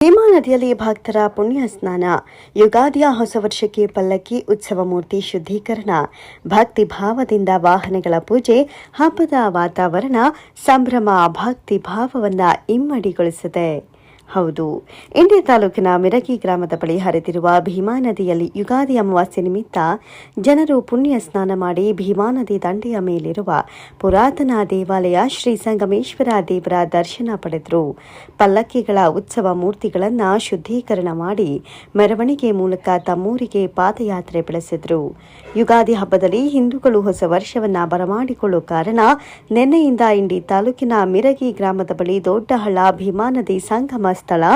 ಭೀಮಾ ನದಿಯಲ್ಲಿ ಭಕ್ತರ ಪುಣ್ಯ ಸ್ನಾನ, ಯುಗಾದಿಯ ಹೊಸ ವರ್ಷಕ್ಕೆ ಪಲ್ಲಕ್ಕಿ ಉತ್ಸವ ಮೂರ್ತಿ ಶುದ್ಧೀಕರಣ, ಭಕ್ತಿ ಭಾವದಿಂದ ವಾಹನಗಳ ಪೂಜೆ, ಹಬ್ಬದ ವಾತಾವರಣ ಸಂಭ್ರಮ ಭಕ್ತಿ ಭಾವವನ್ನ ಇಮ್ಮಡಿಗೊಳಿಸಿದೆ. ಹೌದು, ಇಂಡಿ ತಾಲೂಕಿನ ಮಿರಗಿ ಗ್ರಾಮದ ಬಳಿ ಹರಿದಿರುವ ಭೀಮಾ ನದಿಯಲ್ಲಿ ಯುಗಾದಿ ಅಮಾವಾಸ್ಯೆ ನಿಮಿತ್ತ ಜನರು ಪುಣ್ಯ ಸ್ನಾನ ಮಾಡಿ ಭೀಮಾ ನದಿ ದಂಡೆಯ ಮೇಲಿರುವ ಪುರಾತನ ದೇವಾಲಯ ಶ್ರೀ ಸಂಗಮೇಶ್ವರ ದೇವರ ದರ್ಶನ ಪಡೆದರು. ಪಲ್ಲಕ್ಕಿಗಳ ಉತ್ಸವ ಮೂರ್ತಿಗಳನ್ನು ಶುದ್ಧೀಕರಣ ಮಾಡಿ ಮೆರವಣಿಗೆ ಮೂಲಕ ತಮ್ಮೂರಿಗೆ ಪಾದಯಾತ್ರೆ ಬೆಳೆಸಿದರು. ಯುಗಾದಿ ಹಬ್ಬದಲ್ಲಿ ಹಿಂದೂಗಳು ಹೊಸ ವರ್ಷವನ್ನ ಬರಮಾಡಿಕೊಳ್ಳುವ ಕಾರಣ ನಿನ್ನೆಯಿಂದ ಇಂಡಿ ತಾಲೂಕಿನ ಮಿರಗಿ ಗ್ರಾಮದ ಬಳಿ ದೊಡ್ಡಹಳ್ಳ ಭೀಮಾ ನದಿ ಸಂಗಮ ಸ್ಥಳ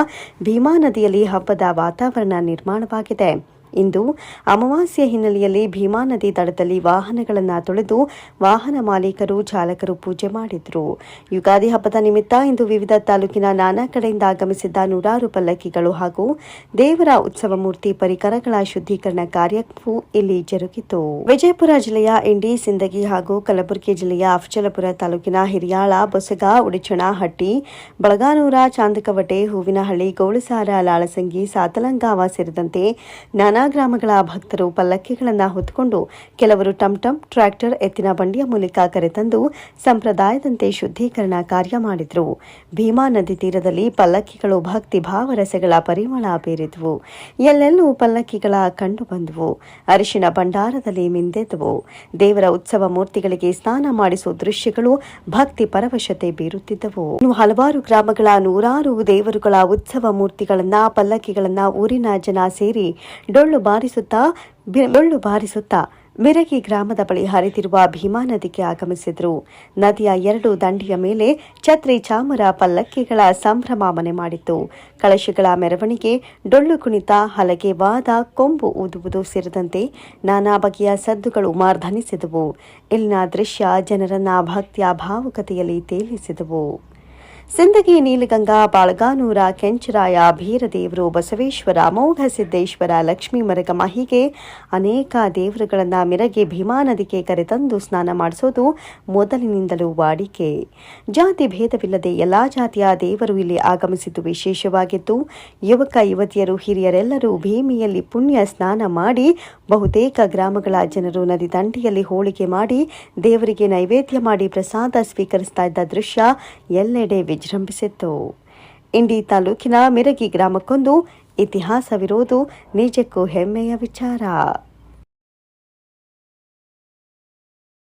ಭೀಮಾ ನದಿಯಲ್ಲಿ ಹಬ್ಬದ ವಾತಾವರಣ ನಿರ್ಮಾಣವಾಗಿದೆ. ಇಂದು ಅಮಾವಾಸ್ಯೆ ಹಿನ್ನೆಲೆಯಲ್ಲಿ ಭೀಮಾ ನದಿ ದಡದಲ್ಲಿ ವಾಹನಗಳನ್ನು ತೊಳೆದು ವಾಹನ ಮಾಲೀಕರು ಚಾಲಕರು ಪೂಜೆ ಮಾಡಿದರು. ಯುಗಾದಿ ಹಬ್ಬದ ನಿಮಿತ್ತ ಇಂದು ವಿವಿಧ ತಾಲೂಕಿನ ನಾನಾ ಕಡೆಯಿಂದ ಆಗಮಿಸಿದ್ದ ನೂರಾರು ಪಲ್ಲಕ್ಕಿಗಳು ಹಾಗೂ ದೇವರ ಉತ್ಸವ ಮೂರ್ತಿ ಪರಿಕರಗಳ ಶುದ್ಧೀಕರಣ ಕಾರ್ಯವೂ ಇಲ್ಲಿ ಜರುಗಿತು. ವಿಜಯಪುರ ಜಿಲ್ಲೆಯ ಇಂಡಿ, ಸಿಂದಗಿ ಹಾಗೂ ಕಲಬುರಗಿ ಜಿಲ್ಲೆಯ ಅಫಜಲಪುರ ತಾಲೂಕಿನ ಹಿರಿಯಾಳ, ಬೊಸಗ, ಉಡಿಚಣಹಟ್ಟಿ, ಬಳಗಾನೂರ, ಚಾಂದಕವಟೆ, ಹೂವಿನಹಳ್ಳಿ, ಗೋಳಸಾರ, ಲಾಳಸಂಗಿ, ಸಾತಲಂಗಾವ ಸೇರಿದಂತೆ ನಾನಾ ಗ್ರಾಮಗಳ ಭಕ್ತರು ಪಲ್ಲಕ್ಕಿಗಳನ್ನು ಹೊತ್ತುಕೊಂಡು ಕೆಲವರು ಟಂಟಂ, ಟ್ರ್ಯಾಕ್ಟರ್, ಎತ್ತಿನ ಬಂಡಿಯ ಮೂಲಕ ಕರೆತಂದು ಸಂಪ್ರದಾಯದಂತೆ ಶುದ್ಧೀಕರಣ ಕಾರ್ಯ ಮಾಡಿದರು. ಭೀಮಾ ನದಿ ತೀರದಲ್ಲಿ ಪಲ್ಲಕ್ಕಿಗಳು ಭಕ್ತಿ ಭಾವರಸಗಳ ಪರಿಮಳ ಬೀರಿದವು. ಎಲ್ಲೆಲ್ಲೂ ಪಲ್ಲಕ್ಕಿಗಳ ಕಂಡು ಬಂದವು. ಅರಿಶಿನ ಭಂಡಾರದಲ್ಲಿ ಮಿಂದೆದ್ದವು. ದೇವರ ಉತ್ಸವ ಮೂರ್ತಿಗಳಿಗೆ ಸ್ನಾನ ಮಾಡಿಸುವ ದೃಶ್ಯಗಳು ಭಕ್ತಿ ಪರವಶತೆ ಬೀರುತ್ತಿದ್ದವು. ಇನ್ನು ಹಲವಾರು ಗ್ರಾಮಗಳ ನೂರಾರು ದೇವರುಗಳ ಉತ್ಸವ ಮೂರ್ತಿಗಳನ್ನ, ಪಲ್ಲಕ್ಕಿಗಳನ್ನ ಊರಿನ ಜನ ಸೇರಿ ಡೊಳ್ಳು ಬಾರಿಸುತ್ತಾ ಮಿರಗಿ ಗ್ರಾಮದ ಬಳಿ ಹರಿದಿರುವ ಭೀಮಾ ನದಿಗೆ ಆಗಮಿಸಿದರು. ನದಿಯ ಎರಡು ದಂಡೆಯ ಮೇಲೆ ಛತ್ರಿ, ಚಾಮರ, ಪಲ್ಲಕ್ಕಿಗಳ ಸಂಭ್ರಮ ಮನೆ ಮಾಡಿತ್ತು. ಕಳಶಗಳ ಮೆರವಣಿಗೆ, ಡೊಳ್ಳು ಕುಣಿತ, ಹಲಗೆ ವಾದ, ಕೊಂಬು ಊದುವುದು ಸೇರಿದಂತೆ ನಾನಾ ಬಗೆಯ ಸದ್ದುಗಳು ಮಾರ್ಧನಿಸಿದವು. ಇಲ್ಲಿನ ದೃಶ್ಯ ಜನರನ್ನ ಭಕ್ತಿಯ ಭಾವುಕತೆಯಲ್ಲಿ ತೇಲಿಸಿದವು. ಸಿಂದಗಿ, ನೀಲಗಂಗಾ, ಬಾಳಗಾನೂರ, ಕೆಂಚರಾಯ, ಭೀರದೇವರು, ಬಸವೇಶ್ವರ, ಮೌಢ ಸಿದ್ದೇಶ್ವರ, ಲಕ್ಷ್ಮೀ ಮರಗಮ ಹೀಗೆ ಅನೇಕ ದೇವರುಗಳನ್ನು ಮಿರಗಿ ಭೀಮಾ ನದಿಗೆ ಕರೆತಂದು ಸ್ನಾನ ಮಾಡಿಸೋದು ಮೊದಲಿನಿಂದಲೂ ವಾಡಿಕೆ. ಜಾತಿ ಭೇದವಿಲ್ಲದೆ ಎಲ್ಲಾ ಜಾತಿಯ ದೇವರು ಇಲ್ಲಿ ಆಗಮಿಸಿದ್ದು ವಿಶೇಷವಾಗಿತ್ತು. ಯುವಕ ಯುವತಿಯರು, ಹಿರಿಯರೆಲ್ಲರೂ ಭೀಮಿಯಲ್ಲಿ ಪುಣ್ಯ ಸ್ನಾನ ಮಾಡಿ ಬಹುತೇಕ ಗ್ರಾಮಗಳ ಜನರು ನದಿ ದಂಡೆಯಲ್ಲಿ ಹೋಳಿಗೆ ಮಾಡಿ ದೇವರಿಗೆ ನೈವೇದ್ಯ ಮಾಡಿ ಪ್ರಸಾದ ಸ್ವೀಕರಿಸ್ತಾ ಇದ್ದ ದೃಶ್ಯ ಎಲ್ಲೆಡೆ ವಿಜೃಂಭಿಸಿತ್ತು. ಇಂಡಿ ತಾಲೂಕಿನ ಮಿರಗಿ ಗ್ರಾಮಕ್ಕೊಂದು ಇತಿಹಾಸವಿರುವುದು ನಿಜಕ್ಕೂ ಹೆಮ್ಮೆಯ ವಿಚಾರ.